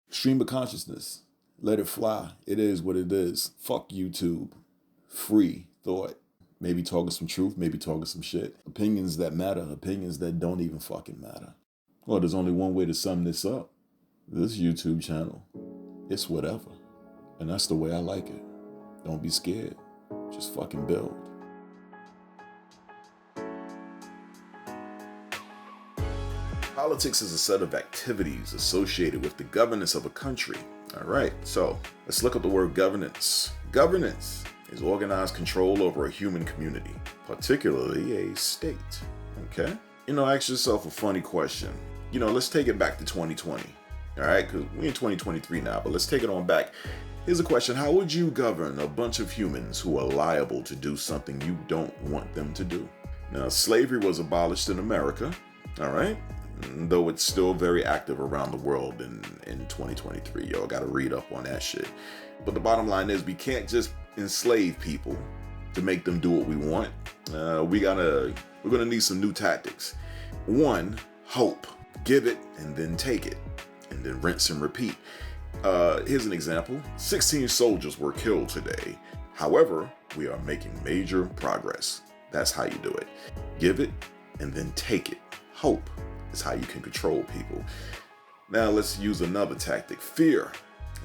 Stream of consciousness. Let it fly. It is what it is. Fuck YouTube. Free thought. Maybe talking some truth, maybe talking some shit. Opinions that matter, opinions that don't even fucking matter. Well, there's only one way to sum this up. This YouTube channel, it's whatever. And that's the way I like it. Don't be scared. Just fucking build. Politics is a set of activities associated with the governance of a country. All right, so let's look up the word governance. Governance is organized control over a human community, particularly a state. Okay? Ask yourself a funny question. Let's take it back to 2020. All right, because we're in 2023 now, but let's take it on back. Here's a question. How would you govern a bunch of humans who are liable to do something you don't want them to do? Now, slavery was abolished in America, all right? Though it's still very active around the world in 2023. Y'all got to read up on that shit. But the bottom line is we can't just enslave people to make them do what we want. We're going to need some new tactics. One, hope. Give it and then take it. And then rinse and repeat. Here's an example. 16 soldiers were killed today. However, we are making major progress. That's how you do it. Give it and then take it. Hope is how you can control people. Now let's use another tactic. Fear.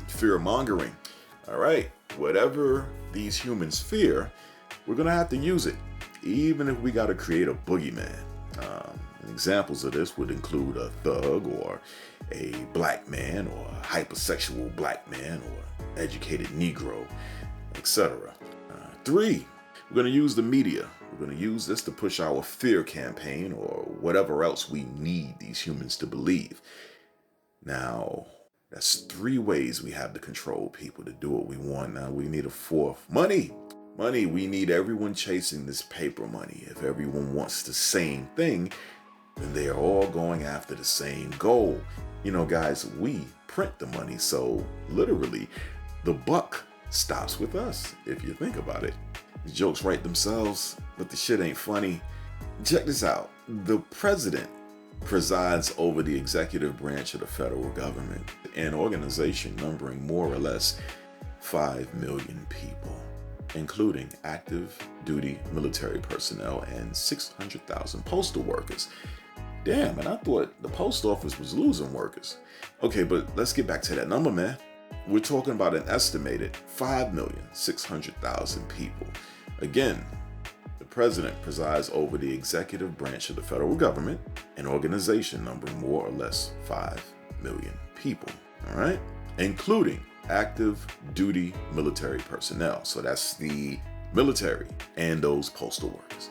Fear mongering. All right. Whatever these humans fear, we're going to have to use it. Even if we got to create a boogeyman. Examples of this would include a thug or a black man or a hypersexual black man or educated Negro, etc. 3, we're going to use the media. We're going to use this to push our fear campaign or whatever else we need these humans to believe. Now, that's 3 ways we have to control people to do what we want. Now, we need a 4th. Money. Money. We need everyone chasing this paper money. If everyone wants the same thing, then they are all going after the same goal. Guys, we print the money, so literally the buck stops with us, if you think about it. The jokes write themselves, but the shit ain't funny. Check this out. The president presides over the executive branch of the federal government, an organization numbering more or less 5 million people, including active duty military personnel and 600,000 postal workers. Damn, and I thought the post office was losing workers. Okay, but let's get back to that number, man. We're talking about an estimated 5,600,000 people. Again, the president presides over the executive branch of the federal government, an organization numbering more or less 5 million people, all right? Including active duty military personnel. So that's the military and those postal workers.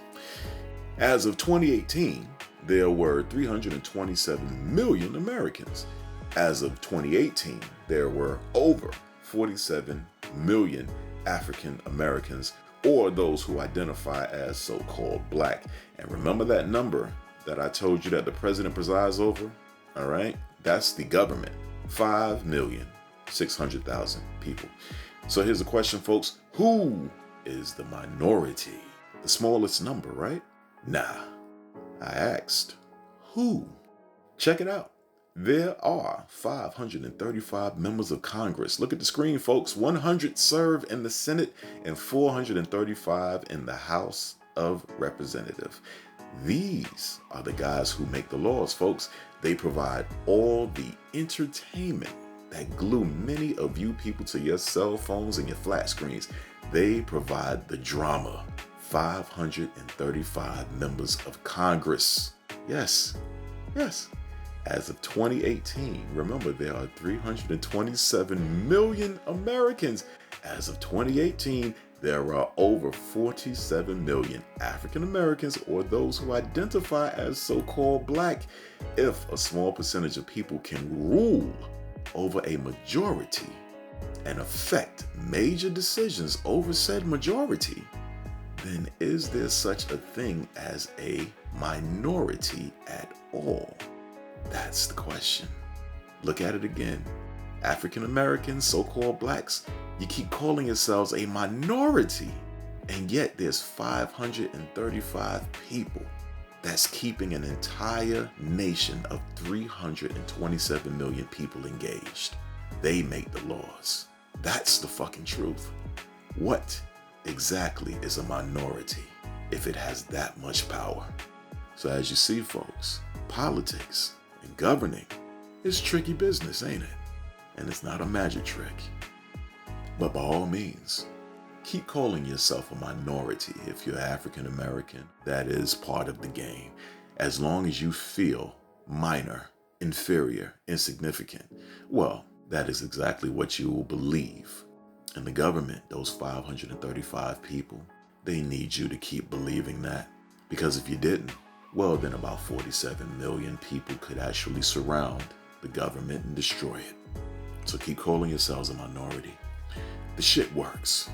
As of 2018, there were 327 million Americans. As of 2018, there were over 47 million African Americans, or those who identify as so-called black. And remember that number that I told you that the president presides over? All right, that's the government. 5,600,000 people. So here's the question, folks. Who is the minority? The smallest number, right? Nah. I asked, who? Check it out. There are 535 members of Congress. Look at the screen, folks. 100 serve in the Senate and 435 in the House of Representatives. These are the guys who make the laws, folks. They provide all the entertainment that glue many of you people to your cell phones and your flat screens. They provide the drama. 535 members of Congress. Yes. As of 2018, remember there are 327 million Americans. As of 2018, there are over 47 million African Americans, or those who identify as so-called black. If a small percentage of people can rule over a majority and affect major decisions over said majority, then is there such a thing as a minority at all? That's the question. Look at it again. African Americans, so-called blacks, you keep calling yourselves a minority, and yet there's 535 people that's keeping an entire nation of 327 million people engaged. they make the laws. That's the fucking truth. What exactly is a minority if it has that much power? So as you see, folks, politics and governing is tricky business, ain't it? And it's not a magic trick. But by all means, keep calling yourself a minority if you're African American. That is part of the game. As long as you feel minor, inferior, insignificant, well, that is exactly what you will believe. And the government, those 535 people, they need you to keep believing that. Because if you didn't, well, then about 47 million people could actually surround the government and destroy it. So keep calling yourselves a minority. The shit works.